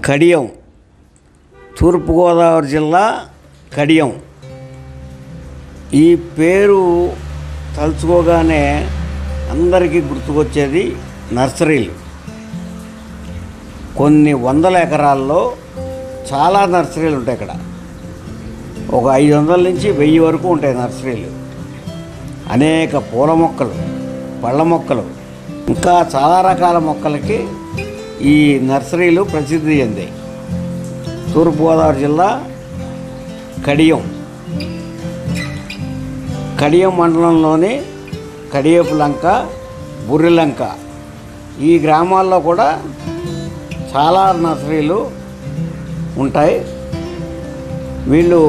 కడియం, తూర్పుగోదావరి జిల్లా కడియం. ఈ పేరు తలుచుకోగానే అందరికీ గుర్తుకొచ్చేది నర్సరీలు. కొన్ని వందల ఎకరాల్లో చాలా నర్సరీలు ఉంటాయి. ఇక్కడ ఒక 500 నుంచి 1000 వరకు ఉంటాయి నర్సరీలు. అనేక పూల మొక్కలు, పళ్ళ మొక్కలు, ఇంకా చాలా రకాల మొక్కలకి ఈ నర్సరీలు ప్రసిద్ధి చెందాయి. తూర్పుగోదావరి జిల్లా కడియం మండలంలోని కడియపులంక, బుర్రిలంక ఈ గ్రామాల్లో కూడా చాలా నర్సరీలు ఉంటాయి. వీళ్ళు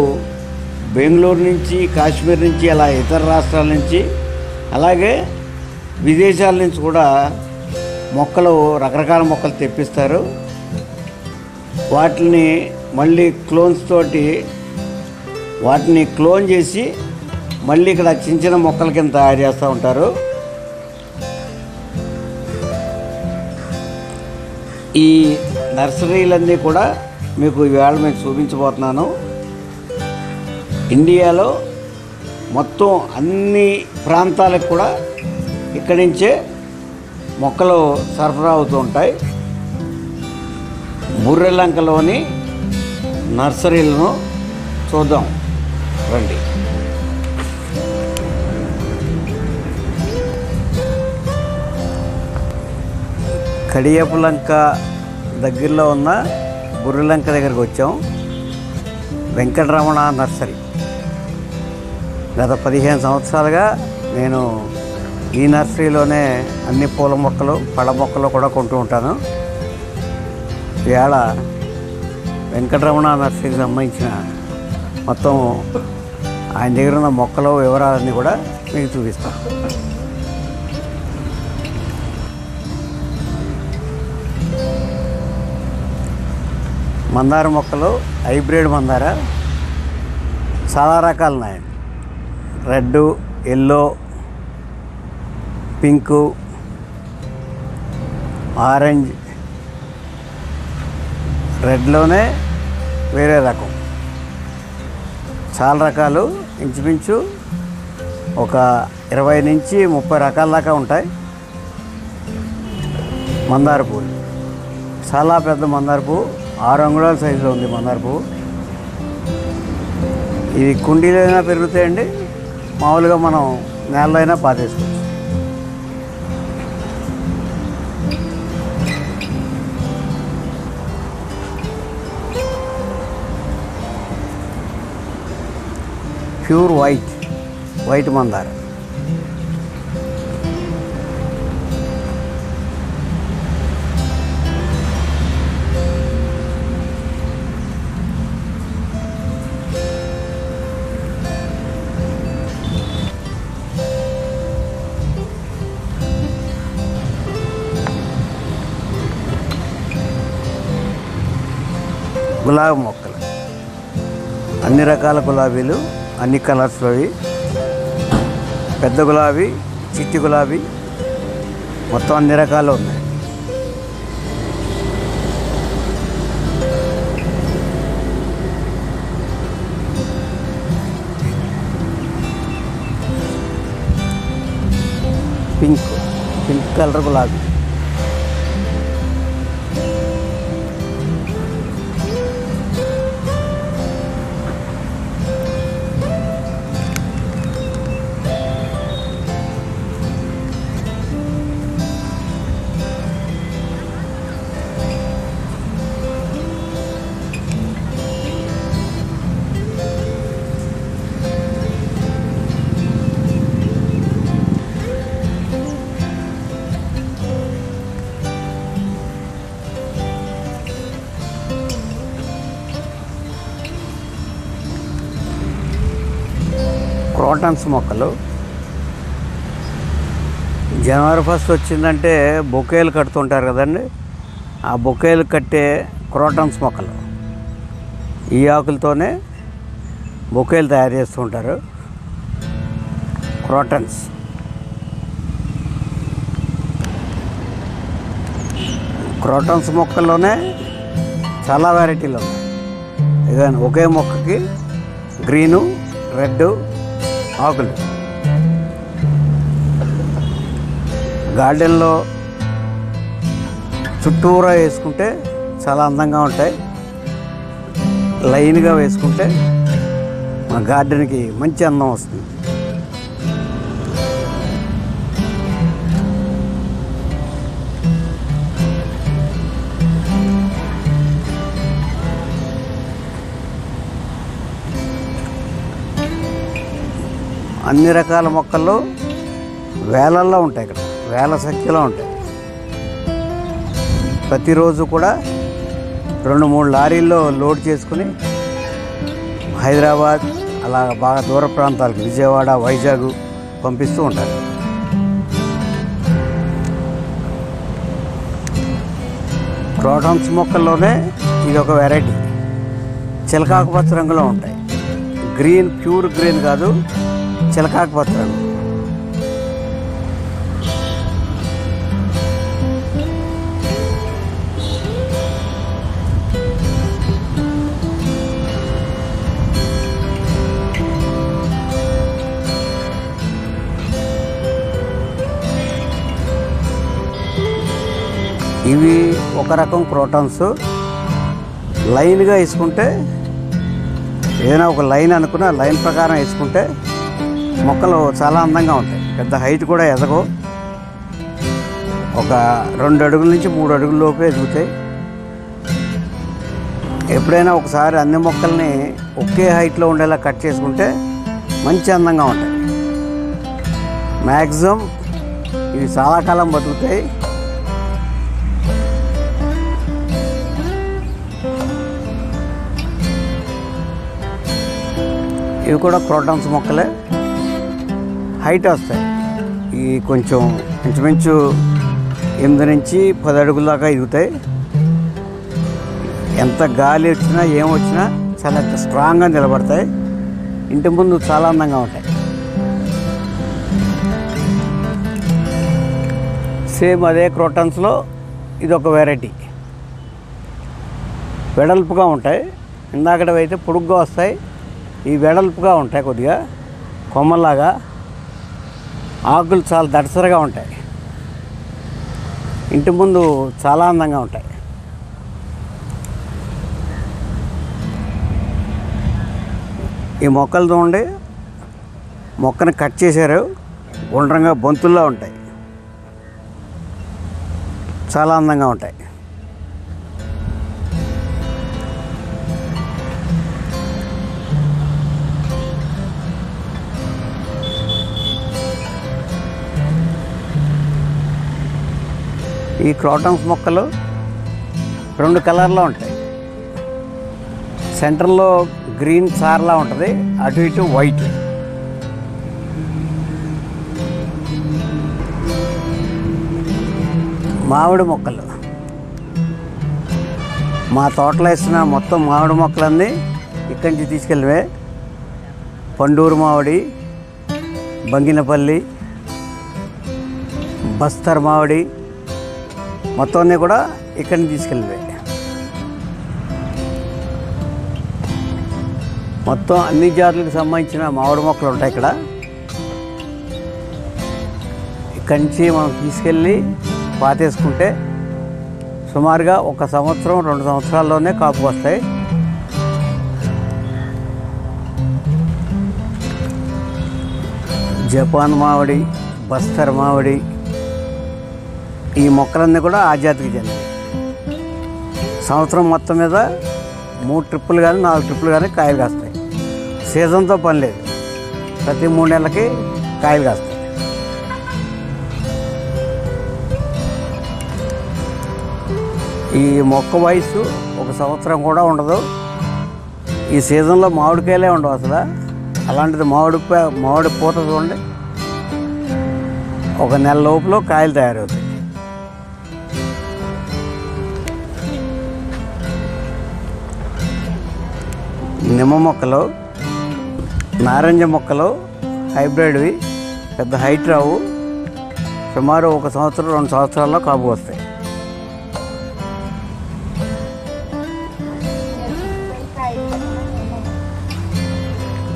బెంగళూరు నుంచి, కాశ్మీర్ నుంచి, అలా ఇతర రాష్ట్రాల నుంచి, అలాగే విదేశాల నుంచి కూడా మొక్కలు, రకరకాల మొక్కలు తెప్పిస్తారు. వాటిని మళ్ళీ క్లోన్స్ తోటి వాటిని క్లోన్ చేసి మళ్ళీ ఇక్కడ చిన్న చిన్న మొక్కల కింద తయారు చేస్తూ ఉంటారు. ఈ నర్సరీలన్నీ కూడా మీకు ఈవేళ నేను చూపించబోతున్నాను. ఇండియాలో మొత్తం అన్ని ప్రాంతాలకు కూడా ఇక్కడి నుంచే మొక్కలు సరఫరా అవుతూ ఉంటాయి. బుర్రిలంకలోని నర్సరీలను చూద్దాం రండి. కడియపులంక దగ్గరలో ఉన్న బుర్రిలంక దగ్గరికి వచ్చాం. వెంకటరమణ నర్సరీ. గత 15 సంవత్సరాలుగా నేను ఈ నర్సరీలోనే అన్ని పూల మొక్కలు, పళ్ళ మొక్కలు కూడా కొంటూ ఉంటాను. ఇవాళ వెంకటరమణ నర్సరీకి సంబంధించిన మొత్తం ఆయన దగ్గర ఉన్న మొక్కలు వివరాలన్నీ కూడా మీకు చూపిస్తాను. మందార మొక్కలు, హైబ్రిడ్ మందార చాలా రకాలు ఉన్నాయండి. Red, yellow, pink, orange. రెడ్లోనే వేరే రకం, చాలా రకాలు, ఇంచుమించు ఒక 20 నుంచి 30 రకాల దాకా ఉంటాయి. మందార పువ్వు చాలా పెద్ద మందార పువ్వు, 6 అంగుళాల సైజులో ఉంది మందార పువ్వు. ఇది కుండీలో అయినా పెరుగుతాయండి, మామూలుగా మనం నేలలో అయినా పాతేసుకోవచ్చు. ప్యూర్ వైట్ మందార. గులాబీ మొక్కలు, అన్ని రకాల గులాబీలు, అన్ని కలర్స్లో. పెద్ద గులాబీ, చిట్టి గులాబీ, మొత్తం అన్ని రకాలు ఉన్నాయి. పింక్ కలర్ గులాబీ. క్రోటన్స్ మొక్కలు. జనవరి 1 వచ్చిందంటే బొకేలు కడుతుంటారు కదండి, ఆ బొకేలు కట్టే క్రోటన్స్ మొక్కలు. ఈ ఆకులతోనే బొకేలు తయారు చేస్తూ ఉంటారు. క్రోటన్స్. క్రోటన్స్ మొక్కల్లోనే చాలా వెరైటీలు ఉన్నాయి. ఇక ఒకే మొక్కకి గ్రీను, రెడ్ ఆకులు. గార్డెన్లో చుట్టూరా వేసుకుంటే చాలా అందంగా ఉంటాయి. లైన్గా వేసుకుంటే మన గార్డెన్కి మంచి అందం వస్తుంది. అన్ని రకాల మొక్కల్లో వేలల్లో ఉంటాయి. ఇక్కడ వేల సంఖ్యలో ఉంటాయి. ప్రతిరోజు కూడా 2-3 లారీల్లో లోడ్ చేసుకుని హైదరాబాద్ అలా బాగా దూర ప్రాంతాలకు విజయవాడ, వైజాగ్ పంపిస్తూ ఉంటారు. క్రోటన్స్ మొక్కల్లోనే ఇది ఒక వెరైటీ. చిలకాకుపచ్చ రంగులో ఉంటాయి. గ్రీన్, ప్యూర్ గ్రీన్ కాదు, చిలకాకుపచ్చ రంగు. ఇవి ఒక రకం క్రోటన్స్. లైన్గా వేసుకుంటే ఏదైనా ఒక లైన్ అనుకున్న లైన్ ప్రకారం వేసుకుంటే మొక్కలు చాలా అందంగా ఉంటాయి. పెద్ద హైట్ కూడా ఎదగవు. ఒక 2 అడుగుల నుంచి 3 అడుగుల లోపే ఎదుగుతాయి. ఎప్పుడైనా ఒకసారి అన్ని మొక్కల్ని ఒకే హైట్లో ఉండేలా కట్ చేసుకుంటే మంచి అందంగా ఉంటాయి. మ్యాక్సిమం ఇవి చాలా కాలం బతుకుతాయి. ఇవి కూడా క్రోటన్స్ మొక్కలే, హైట్ వస్తాయి. ఇవి కొంచెం ఇంచుమించు 8 నుంచి 10 అడుగుల దాకా ఎదుగుతాయి. ఎంత గాలి వచ్చినా ఏమొచ్చినా చాలా స్ట్రాంగ్గా నిలబడతాయి. ఇంటి ముందు చాలా అందంగా ఉంటాయి. సేమ్ అదే క్రోటన్స్లో ఇదొక వెరైటీ. వెడల్పుగా ఉంటాయి. ఇందాకటవైతే పొడుగ్గా వస్తాయి. ఈ వెడల్పుగా ఉంటాయి. కొద్దిగా కొమ్మలాగా, ఆకులు చాలా దడసరగా ఉంటాయి. ఇంటి ముందు చాలా అందంగా ఉంటాయి. ఈ మొక్కలు చూడండి, మొక్కని కట్ చేశారు, గుండ్రంగా బంతుల్లో ఉంటాయి. చాలా అందంగా ఉంటాయి. ఈ క్రోటన్స్ మొక్కలు 2 కలర్లో ఉంటాయి. సెంటర్లో గ్రీన్ చార్లా ఉంటుంది, అటు ఇటు వైట్. మామిడి మొక్కలు, మా తోటలో వేసిన మొత్తం మామిడి మొక్కలన్నీ ఇక్కడి నుంచి తీసుకెళ్ళివే. పండూరు మామిడి, బంగినపల్లి, బస్తర్ మామిడి మొత్తం అన్నీ కూడా ఇక్కడి నుంచి తీసుకెళ్ళివే. మొత్తం అన్ని జాతులకు సంబంధించిన మామిడి మొక్కలు ఉంటాయి ఇక్కడ. ఇక్కడి నుంచి మనం తీసుకెళ్ళి పాతేసుకుంటే సుమారుగా 1 సంవత్సరం 2 సంవత్సరాల్లోనే కాపు వస్తాయి. జపాన్ మామిడి, బస్తర్ మామిడి, ఈ మొక్కలన్నీ కూడా ఆ జాతికి చెందినవి. సంవత్సరం మొత్తం మీద 3 ట్రిప్పులు కానీ 4 ట్రిప్పులు కానీ కాయలు కాస్తాయి. సీజన్తో పని లేదు, ప్రతి 3 నెలలకి కాయలు కాస్తాయి. ఈ మొక్క వయసు 1 సంవత్సరం కూడా ఉండదు. ఈ సీజన్లో మామిడికాయలే ఉండవు అసలు. అలాంటిది మామిడి పూత చూడండి, 1 నెల లోపల కాయలు తయారవుతాయి. నిమ్మ మొక్కలు, నారింజ మొక్కలు హైబ్రిడ్వి, పెద్ద హైట్ రావు. సుమారు 1 సంవత్సరం 2 సంవత్సరాల్లో కాపు వస్తాయి.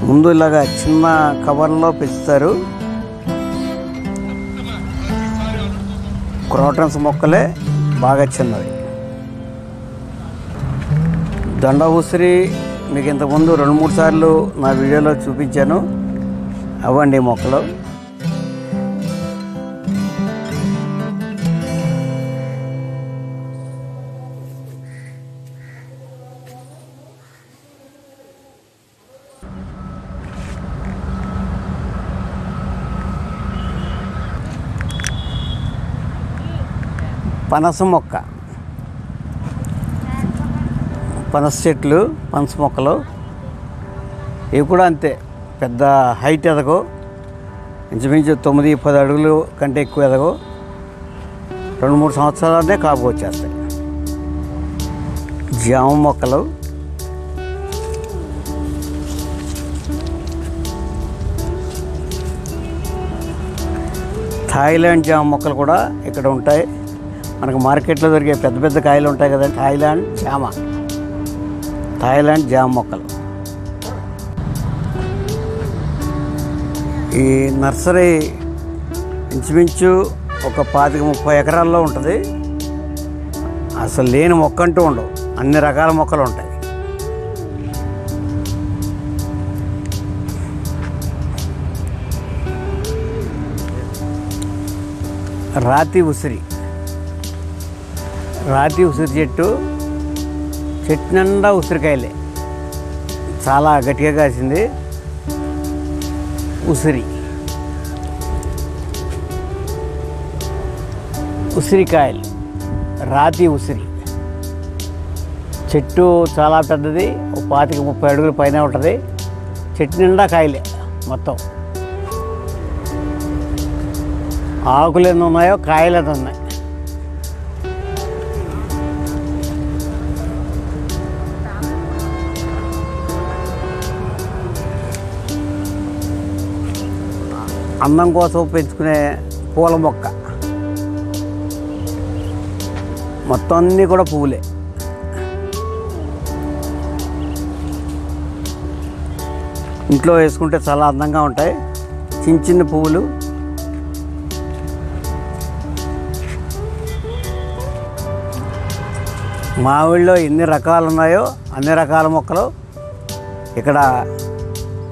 ముందు ఇలాగా చిన్న కవర్లో పెంచుతారు. క్రోటన్స్ మొక్కలే బాగా చిన్నవి. దండ ఉసిరి మీకు ఇంతకుముందు 2-3 సార్లు నా వీడియోలో చూపించాను. అవ్వండి మొక్కలు. పనస మొక్క, పనస చెట్లు, పనస మొక్కలు ఇవి కూడా అంతే. పెద్ద హైట్ ఎదగో, ఇంచుమించు 9-10 అడుగులు కంటే ఎక్కువ ఎదగో. 2-3 సంవత్సరాలనే కాపు వచ్చేస్తాయి. జామ మొక్కలు, థాయిలాండ్ జామ మొక్కలు కూడా ఇక్కడ ఉంటాయి. మనకు మార్కెట్లో దొరికే పెద్ద పెద్ద కాయలు ఉంటాయి కదండి, థాయిలాండ్ జామ మొక్కలు. ఈ నర్సరీ ఇంచుమించు ఒక 25-30 ఎకరాల్లో ఉంటుంది. అసలు లేని మొక్క అంటూ ఉండవు, అన్ని రకాల మొక్కలు ఉంటాయి. రాతి ఉసిరి చెట్టు నిండా ఉసిరికాయలే, చాలా గట్టిగా కాసింది. ఉసిరికాయలు, రాతి ఉసిరి చెట్టు చాలా పెద్దది, 25-30 అడుగుల పైన ఉంటుంది. చెట్టు నిండా కాయలే మొత్తం. ఆకులు ఎన్ని ఉన్నాయో కాయలు ఎంత ఉన్నాయి. అందం కోసం పెంచుకునే పూల మొక్క, మొత్తం అన్నీ కూడా పువ్వులే. ఇంట్లో వేసుకుంటే చాలా అందంగా ఉంటాయి, చిన్న చిన్న పువ్వులు. మామిడిలో ఎన్ని రకాలు ఉన్నాయో అన్ని రకాల మొక్కలు ఇక్కడ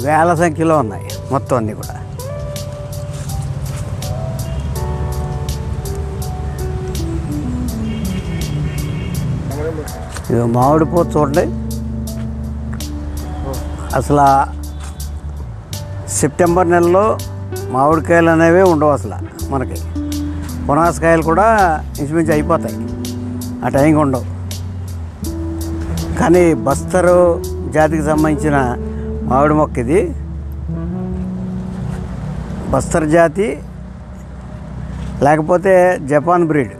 వేల సంఖ్యలో ఉన్నాయి మొత్తం అన్నీ కూడా. ఇది మామిడి పూత చూడండి. అసలు సెప్టెంబర్ నెలలో మామిడికాయలు అనేవి ఉండవు అసలు మనకి. పునాసకాయలు కూడా ఇంచుమించు అయిపోతాయి, ఆ టైంకి ఉండవు. కానీ బస్తరు జాతికి సంబంధించిన మామిడి మొక్క ఇది. బస్తర్ జాతి లేకపోతే జపాన్ బ్రీడ్,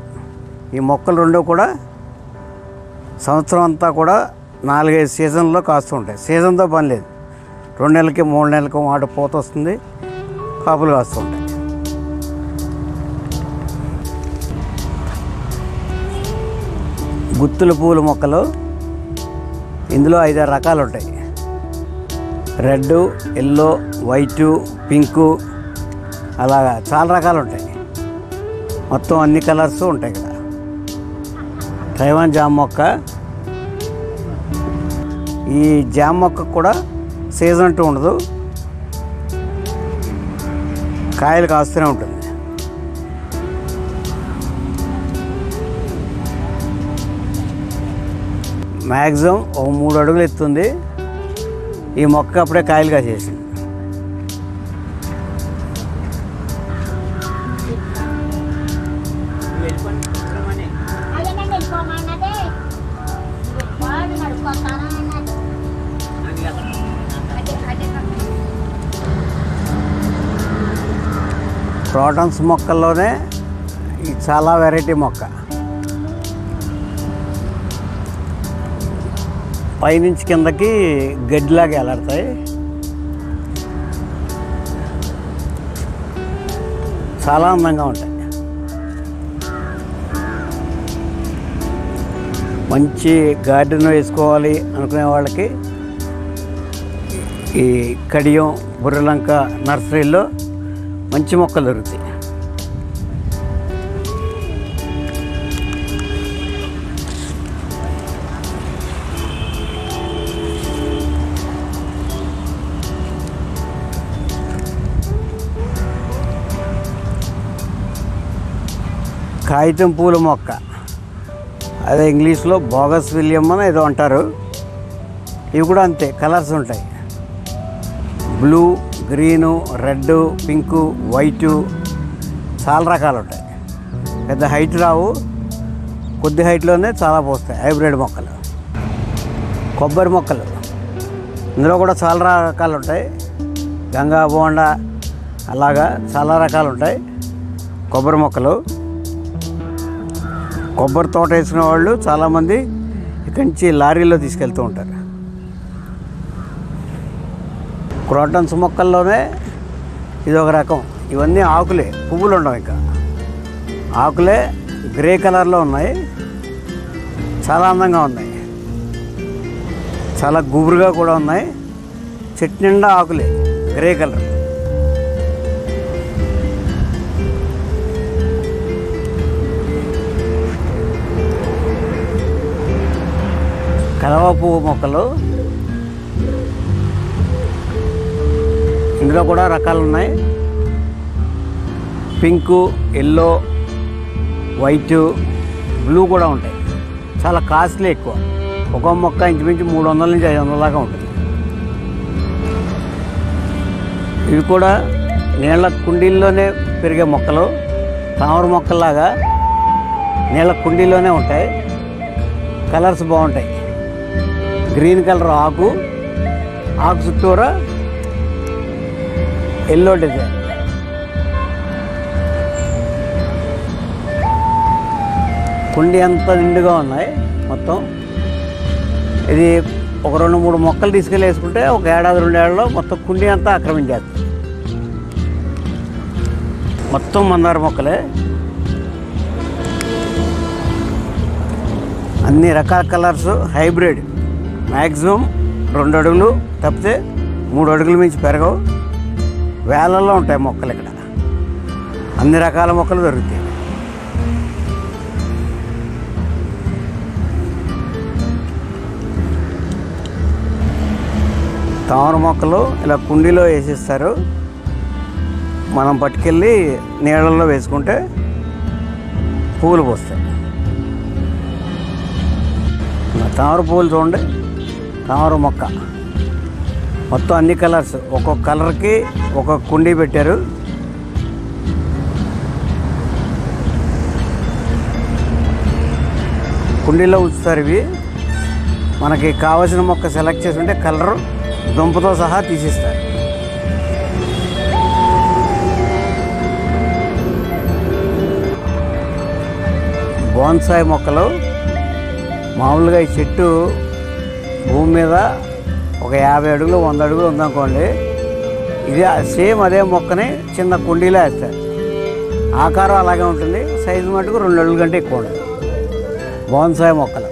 ఈ మొక్కలు రెండు కూడా సంవత్సరం అంతా కూడా 4-5 సీజన్లో కాస్తూ ఉంటాయి. సీజన్తో పని లేదు, 2 నెలలకి 3 నెలలకు మాట పూత వస్తుంది, కాపులు కాస్తూ ఉంటాయి. గుత్తుల పూల మొక్కలు ఇందులో 5-6 రకాలు ఉంటాయి. రెడ్, ఎల్లో, వైటు, పింకు, అలాగా చాలా రకాలు ఉంటాయి. మొత్తం అన్ని కలర్స్ ఉంటాయి ఇక్కడ. తైవాన్ జామ మొక్క, ఈ జామ మొక్క కూడా సీజన్ అంటూ ఉండదు, కాయలు కాస్తూనే ఉంటుంది. మ్యాక్సిమం ఒక 3 అడుగులు ఎత్తుంది. ఈ మొక్క అప్పుడే కాయలు కాసేసింది. క్రోటన్స్ మొక్కల్లోనే ఇది చాలా వెరైటీ మొక్క. పైనుంచి కిందకి గడ్డిలాగా ఎలాడతాయి. చాలా అందంగా ఉంటాయి. మంచి గార్డెన్ వేసుకోవాలి అనుకునే వాళ్ళకి ఈ కడియం బుర్రలంక నర్సరీలో మంచి మొక్కలు దొరుకుతాయి. కాగితం పూల మొక్క, అదే ఇంగ్లీష్లో బోగస్ విలియం అని ఏదో అంటారు. ఇవి కూడా అంతే, కలర్స్ ఉంటాయి. Blue, green, red, pink, white, చాలా రకాలు ఉంటాయి. పెద్ద హైట్ రావు, కొద్ది హైట్లోనే చాలా పోస్తాయి. హైబ్రిడ్ మొక్కలు. కొబ్బరి మొక్కలు, ఇందులో కూడా చాలా రకాలు ఉంటాయి. గంగా బోండా అలాగా చాలా రకాలు ఉంటాయి కొబ్బరి మొక్కలు. కొబ్బరి తోట వేసిన వాళ్ళు చాలామంది ఇక్కడి నుంచి లారీలో తీసుకెళ్తూ ఉంటారు. క్రోటన్స్ మొక్కల్లోనే ఇది ఒక రకం. ఇవన్నీ ఆకులే, పువ్వులు ఉండవు. ఇంకా ఆకులే గ్రే కలర్లో ఉన్నాయి, చాలా అందంగా ఉన్నాయి. చాలా గుబురుగా కూడా ఉన్నాయి. చెట్టు నిండా ఆకులే, గ్రే కలర్. కలవ పువ్వు మొక్కలు, ఇందులో కూడా రకాలు ఉన్నాయి. పింకు, ఎల్లో, వైటు, బ్లూ కూడా ఉంటాయి. చాలా కాస్ట్లీ ఎక్కువ. ఒక మొక్క ఇంచుమించు 300 నుంచి 500 దాకా ఉంటుంది. ఇవి కూడా నీళ్ళ కుండీల్లోనే పెరిగే మొక్కలు. తామర మొక్కల్లాగా నీళ్ళ కుండీలోనే ఉంటాయి. కలర్స్ బాగుంటాయి. గ్రీన్ కలర్ ఆకు, ఆకు చుట్టూరా ఎల్లో డిజైన్. కుండీ అంతా నిండుగా ఉన్నాయి మొత్తం. ఇది ఒక 2-3 మొక్కలు తీసుకెళ్ళి వేసుకుంటే ఒక 1-2 ఏళ్ళలో మొత్తం కుండీ అంతా ఆక్రమించేస్తుంది. మొత్తం మందార మొక్కలే, అన్ని రకాల కలర్స్, హైబ్రిడ్. మ్యాక్సిమం 2 అడుగులు తప్పితే 3 అడుగుల మించి పెరగవు. వేలల్లో ఉంటాయి మొక్కలు. ఇక్కడ అన్ని రకాల మొక్కలు దొరుకుతాయి. తామర మొక్కలు ఇలా కుండీలో వేసిస్తారు. మనం పట్టుకెళ్ళి నీళ్ళల్లో వేసుకుంటే పువ్వులు పోస్తాయి. తామర పువ్వులు చూడండి, తామర మొక్క మొత్తం అన్ని కలర్స్. ఒక్కొక్క కలర్కి ఒక్కొక్క కుండీ పెట్టారు. కుండీలో ఉంచుతారు. ఇవి మనకి కావలసిన మొక్క సెలెక్ట్ చేసి ఉంటే కలరు దుంపతో సహా తీసిస్తారు. బోన్సాయి మొక్కలు మామూలుగా ఈ చెట్టు భూమి మీద ఒక 50 అడుగులు 100 అడుగులు ఉందనుకోండి, ఇది సేమ్ అదే మొక్కని చిన్న కుండీలో వేస్తారు. ఆకారం అలాగే ఉంటుంది. సైజు మటుకు 2 అడుగుల కంటే ఎక్కువ ఉండదు. బోన్సాయి మొక్కలు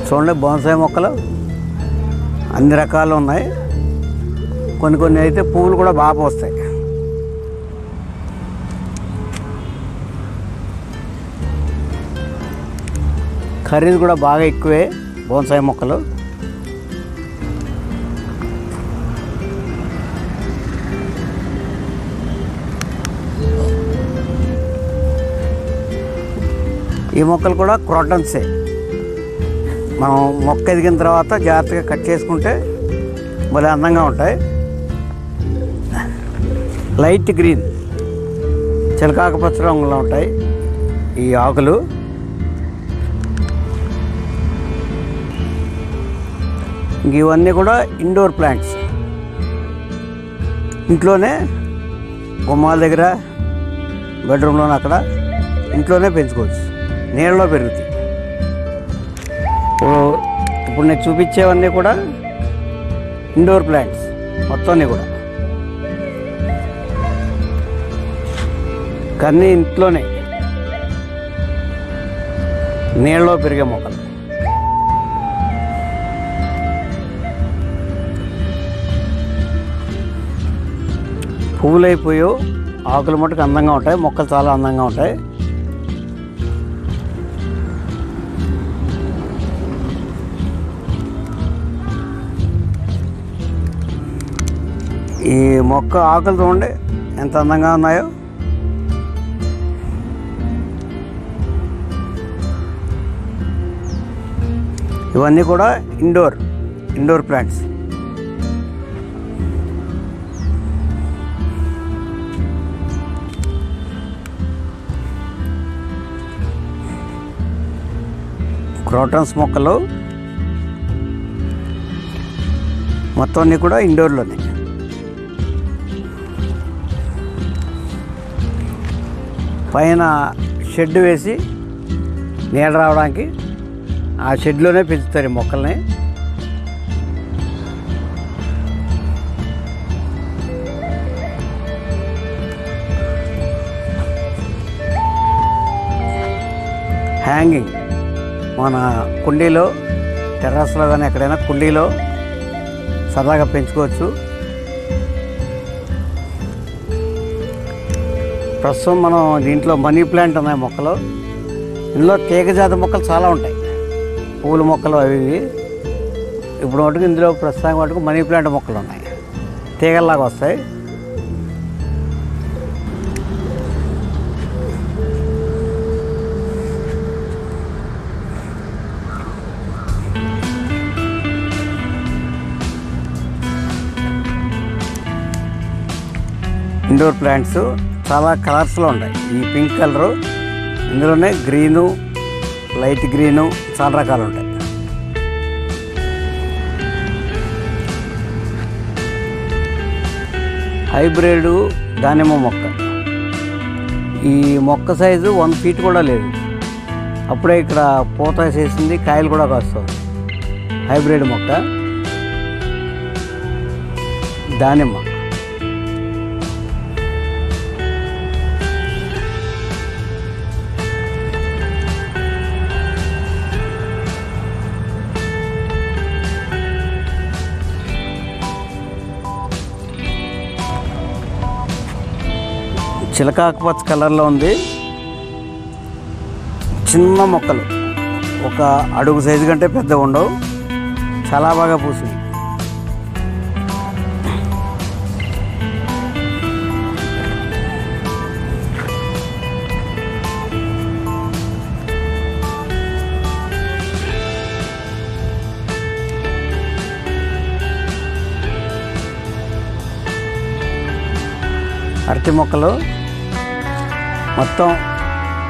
చూడండి. బోన్సాయి మొక్కలు అన్ని రకాలు ఉన్నాయి. కొన్ని అయితే పువ్వులు కూడా బాగా పోస్తాయి. ఖరీదు కూడా బాగా ఎక్కువే బోన్సాయి మొక్కలు. ఈ మొక్కలు కూడా క్రోటన్సే. మనం మొక్క ఎదిగిన తర్వాత జాగ్రత్తగా కట్ చేసుకుంటే భలే అందంగా ఉంటాయి. లైట్ గ్రీన్, చిలకాకుపచ్చ రంగులో ఉంటాయి ఈ ఆకులు. ఇవన్నీ కూడా ఇండోర్ ప్లాంట్స్. ఇంట్లోనే గుమ్మాల దగ్గర, బెడ్రూమ్లోనే, అక్కడ ఇంట్లోనే పెంచుకోవచ్చు. నీళ్ళలో పెరుగుతాయి. ఇప్పుడు నేను చూపించేవన్నీ కూడా ఇండోర్ ప్లాంట్స్ మొత్తం కూడా. కన్నీ ఇంట్లోనే నీళ్ళలో పెరిగే మొక్కలు. పువ్వులు అయిపోయావు, ఆకులు మటుకు అందంగా ఉంటాయి, మొక్కలు చాలా అందంగా ఉంటాయి. ఈ మొక్క ఆకులు చూడండి ఎంత అందంగా ఉన్నాయో. ఇవన్నీ కూడా ఇండోర్ ప్లాంట్స్. క్రోటన్స్ మొక్కలు మొత్తం అన్నీ కూడా ఇండోర్లోనే. పైన షెడ్ వేసి నీడ రావడానికి ఆ షెడ్లోనే పెంచుతారు ఈ మొక్కల్ని. హ్యాంగింగ్ మన కుండీలో, టెర్రస్లో కానీ ఎక్కడైనా కుండీలో సరదాగా పెంచుకోవచ్చు. ప్రస్తుతం మనం దీంట్లో మనీ ప్లాంట్ ఉన్నాయి మొక్కలు. ఇందులో తీగజాతి మొక్కలు చాలా ఉంటాయి, పూల మొక్కలు అవి ఇవి. ఇప్పుడు మటుకు ఇందులో ప్రస్తుతానికి మటుకు మనీ ప్లాంట్ మొక్కలు ఉన్నాయి, తీగల్లాగా వస్తాయి. ఇండోర్ ప్లాంట్స్ చాలా కలర్స్లో ఉంటాయి. ఈ పింక్ కలరు, ఇందులోనే గ్రీను, లైట్ గ్రీను, చాలా రకాలు ఉంటాయి. హైబ్రిడ్ దానిమ్మ మొక్క. ఈ మొక్క సైజు 1 feet కూడా లేదు. అప్పుడే ఇక్కడ పూత వేసేసింది, కాయలు కూడా కాస్తుంది. హైబ్రిడ్ మొక్క దానిమ్మ. చిలకాకుపచ్చ కలర్లో ఉంది. చిన్న మొక్కలు, ఒక అడుగు సైజు కంటే పెద్ద ఉండవు, చాలా బాగా పూసింది. అరటి మొక్కలు మొత్తం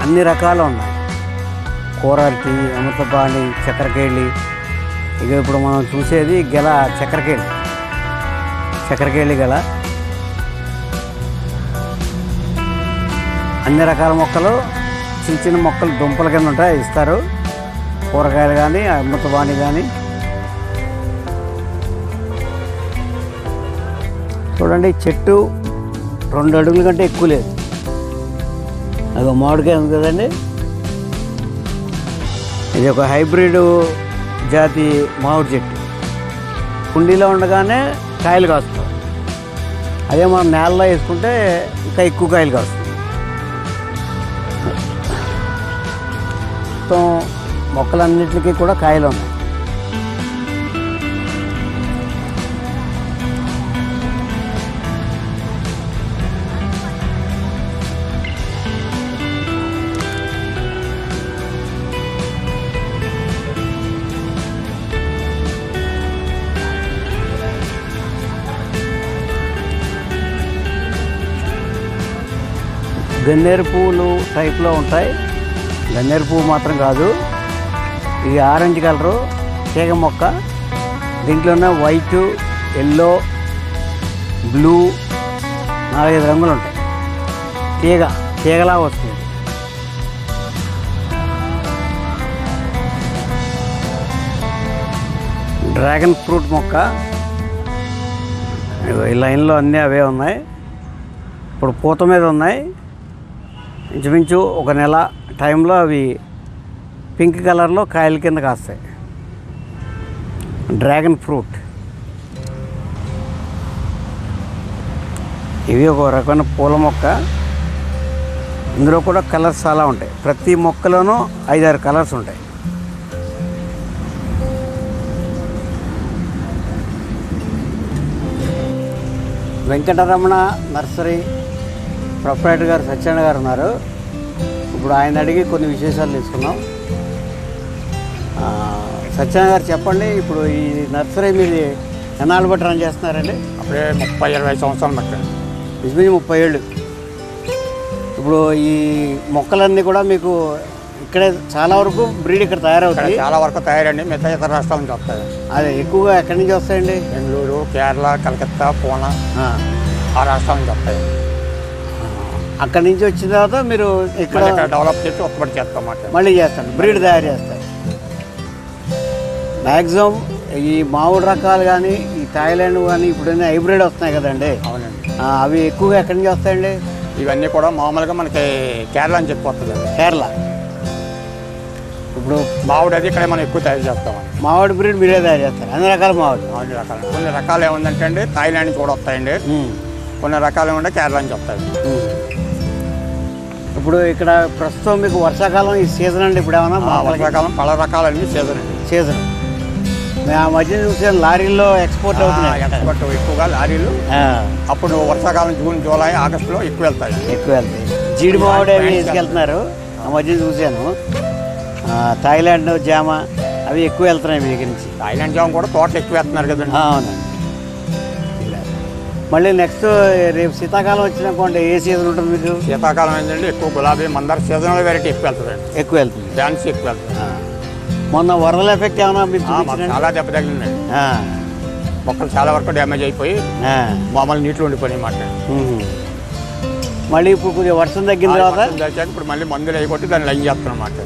అన్ని రకాలు ఉన్నాయి. కూర అరటి, అమృతపాణి, చక్కెరకేళి. ఇక ఇప్పుడు మనం చూసేది గెల చక్కెరకేళి గెల. అన్ని రకాల మొక్కలు, చిన్న చిన్న మొక్కలు దుంపల కింద ఉంటాయి, ఇస్తారు. కూరగాయలు కానీ, అమృతపాణి కానీ. చూడండి, చెట్టు 2 అడుగుల కంటే ఎక్కువ లేదు. అది మామిడికాయ ఉంది కదండి, ఇది ఒక హైబ్రిడ్ జాతి మామిడి చెట్టు. కుండీలో ఉండగానే కాయలు కాస్తాయి. అదే మనం నేలలో వేసుకుంటే ఇంకా ఎక్కువ కాయలు కాస్తాయి. మొత్తం మొక్కలన్నిటికీ కూడా కాయలు ఉన్నాయి. గన్నేరు పువ్వులు టైప్లో ఉంటాయి. గన్నేరు పువ్వు మాత్రం కాదు, ఇది ఆరెంజ్ కలరు తీగ మొక్క. దీంట్లోనే వైట్, ఎల్లో, బ్లూ 4-5 రంగులు ఉంటాయి. తీగలా వస్తుంది. డ్రాగన్ ఫ్రూట్ మొక్క. ఈ లైన్లో అన్నీ అవే ఉన్నాయి. ఇప్పుడు పూత మీద ఉన్నాయి. ఇంచుమించు 1 నెల టైంలో అవి పింక్ కలర్లో కాయల కింద కాస్తాయి. Dragon fruit. ఇవి ఒక రకమైన పూల మొక్క. ఇందులో కూడా కలర్స్ చాలా ఉంటాయి. ప్రతి మొక్కలోనూ 5-6 కలర్స్ ఉంటాయి. వెంకటరమణ నర్సరీ ప్రొపరేటర్ గారు సత్యనారాయణ గారు ఉన్నారు. ఇప్పుడు ఆయన అడిగి కొన్ని విశేషాలు తీసుకున్నాం. సత్యనారాయణ గారు చెప్పండి, ఇప్పుడు ఈ నర్సరీ మీరు ఎన్నాళ్ళు బట్టి రన్ చేస్తున్నారండి? అప్పుడే 30-20 సంవత్సరాలు బట్టి. నిజమే 30 ఏళ్ళు. ఇప్పుడు ఈ మొక్కలన్నీ కూడా మీకు ఇక్కడే చాలా వరకు బ్రీడ్ ఇక్కడ తయారవుతాయి. చాలా వరకు తయారండి. మిగతా ఇతర రాష్ట్రాల నుంచి వస్తాయి. అదే ఎక్కువగా ఎక్కడి నుంచి వస్తాయండి? బెంగళూరు, కేరళ, కలకత్తా, పూనా ఆ రాష్ట్రాల నుంచి వస్తాయి. అక్కడి నుంచి వచ్చిన తర్వాత మీరు ఇక్కడ డెవలప్ చేసి ఉత్పత్తి చేస్తాం మాట మళ్ళీ చేస్తాను, బ్రీడ్ తయారు చేస్తారు. మ్యాక్సిమం ఈ మామిడి రకాలు కానీ ఈ థాయిలాండ్ కానీ ఇప్పుడు హైబ్రిడ్ వస్తున్నాయి కదండి. అవునండి. అవి ఎక్కువగా ఎక్కడి నుంచి వస్తాయండి? ఇవన్నీ కూడా మామూలుగా మనకి కేరళ అని చెప్పి వస్తుంది. కేరళ. ఇప్పుడు మామిడి అది ఇక్కడ మనం ఎక్కువ తయారు చేస్తామండి. మామిడి బ్రీడ్ మీరే తయారు చేస్తారు? అన్ని రకాల మామిడి? అన్ని రకాలు. కొన్ని రకాలు ఏముందంటే అండి థాయిలాండ్ నుంచి కూడా వస్తాయండి. కొన్ని రకాలు ఏమంటే కేరళ నుంచి వస్తాయి. ఇప్పుడు ఇక్కడ ప్రస్తుతం మీకు వర్షాకాలం ఈ సీజన్ అండి. ఇప్పుడు ఏమన్నా వర్షాకాలం పళ్ళ రకాలన్నీ సీజన్ అండి. సీజన్. ఆ మధ్య చూసాను లారీల్లో ఎక్స్పోర్ట్ అవుతున్నాయి. ఎక్స్పోర్ట్ ఎక్కువగా లారీలు. అప్పుడు వర్షాకాలం జూన్, జూలై, ఆగస్టులో ఎక్కువ వెళ్తాయి. జీడి మామిడి అవి తీసుకెళ్తున్నారు. ఆ మధ్య చూశాను. థాయిలాండ్ జామ అవి ఎక్కువ వెళ్తున్నాయి మీ దగ్గర నుంచి. థాయిలాండ్ జామ కూడా తోటలు ఎక్కువ వెళ్తున్నారు కదండి. అవునండి. మళ్ళీ నెక్స్ట్ రేపు శీతాకాలం వచ్చినప్పుడు ఏ సీజన్ ఉంటుంది మీకు? శీతాకాలం ఏంటంటే ఎక్కువ గులాబీ, మందార సీజనల్ వెరైటీ ఎక్కువ వెళ్తుంది. ఎక్కువ వెళ్తుంది. డాన్స్ ఎక్కువ వెళ్తుంది. మొన్న వరదల ఎఫెక్ట్ ఏమైనా మీకు చాలా దెబ్బ తగిలిందండి. మొక్కలు చాలా వరకు డ్యామేజ్ అయిపోయి మామూలు నీటిలో ఉండిపోయినాయి మాట. మళ్ళీ ఇప్పుడు కొద్దిగా వర్షం తగ్గిన తర్వాత ఇప్పుడు మళ్ళీ మందులు అయిపోతే దాన్ని లైన్ చేస్తున్నాం మాట.